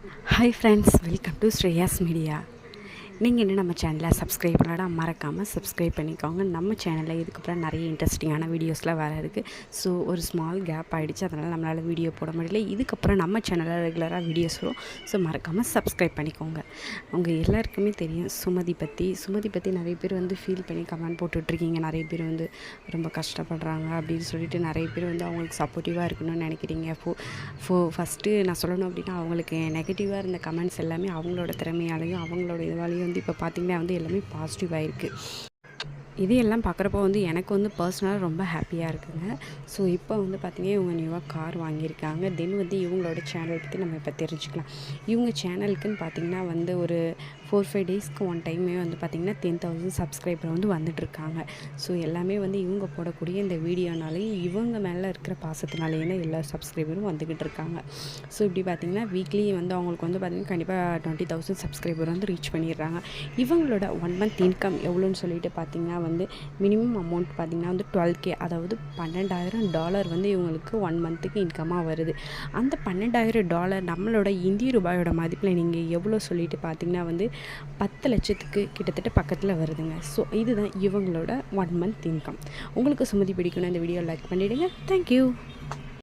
Hi friends, welcome to Shreyas media. நீங்கள் இன்னும் நம்ம சேனலை சப்ஸ்கிரைப் பண்ணாடா மறக்காமல் சப்ஸ்கிரைப் பண்ணிக்கோங்க. நம்ம சேனலில் இதுக்கப்புறம் நிறைய இன்ட்ரெஸ்டிங்கான வீடியோஸ்லாம் வர இருக்குது. ஸோ ஒரு ஸ்மால் கேப் ஆகிடுச்சு, அதனால் நம்மளால் வீடியோ போட முடியல. இதுக்கப்புறம் நம்ம சேனலில் ரெகுலராக வீடியோஸ் வரும். ஸோ மறக்காமல் சப்ஸ்கிரைப் பண்ணிக்கோங்க. அவங்க எல்லாருக்குமே தெரியும் சுமதி பற்றி நிறைய பேர் ஃபீல் பண்ணி கமெண்ட் போட்டுட்ருக்கீங்க. நிறைய பேர் ரொம்ப கஷ்டப்படுறாங்க அப்படின்னு சொல்லிட்டு நிறைய பேர் அவங்களுக்கு சப்போர்ட்டிவாக இருக்கணும்னு நினைக்கிறீங்க. ஃபஸ்ட்டு நான் சொல்லணும் அப்படின்னா, அவங்களுக்கு நெகட்டிவாக இருந்த கமெண்ட்ஸ் எல்லாமே அவங்களோட திறமையாலையும் அவங்களோட இதுவாலையும் இப்போ பார்த்திங்கன்னா எல்லாமே பாசிட்டிவாக இருக்குது. இதையெல்லாம் பார்க்குறப்போ எனக்கு பர்சனலாக ரொம்ப ஹாப்பியாக இருக்குங்க. ஸோ இப்போ பார்த்திங்கன்னா இவங்க நியூவாக கார் வாங்கியிருக்காங்க. தென் இவங்களோட சேனல் பற்றி நம்ம இப்போ தெரிஞ்சுக்கலாம். இவங்க சேனலுக்குன்னு பார்த்திங்கன்னா ஒரு 4-5 டேஸ்க்கு ஒன் டைமே பார்த்திங்கன்னா 10,000 சப்ஸ்கிரைபர் வந்துட்டுருக்காங்க. ஸோ எல்லாமே இவங்க போடக்கூடிய இந்த வீடியோனாலேயும் இவங்க மேலே இருக்கிற பாசத்தினாலேயே தான் எல்லா சப்ஸ்கிரைபரும் வந்துக்கிட்டு இருக்காங்க. ஸோ இப்படி பார்த்திங்கன்னா வீக்லி அவங்களுக்கு பார்த்திங்கன்னா கண்டிப்பாக 20,000 சப்ஸ்கிரைபர் ரீச் பண்ணிடுறாங்க. இவங்களோட 1 மந்த் இன்கம் எவ்வளோன்னு சொல்லிட்டு பார்த்திங்கன்னா மினிமம் அமௌண்ட் பார்த்திங்கன்னா $12,000, அதாவது $12,000 இவங்களுக்கு 1 மந்த்துக்கு இன்கமாக வருது. அந்த $12,000 நம்மளோட இந்திய ரூபாயோட மதிப்பில் நீங்கள் எவ்வளோ சொல்லிட்டு பார்த்திங்கன்னா 10 லட்சத்துக்கு கிட்டத்தட்ட பக்கத்தில் வருதுங்க. ஸோ இதுதான் இவங்களோட 1 மந்த் இன்கம். உங்களுக்கு சுமதி பிடிக்கணும் இந்த வீடியோ லைக் பண்ணிவிடுங்க. தேங்க்யூ.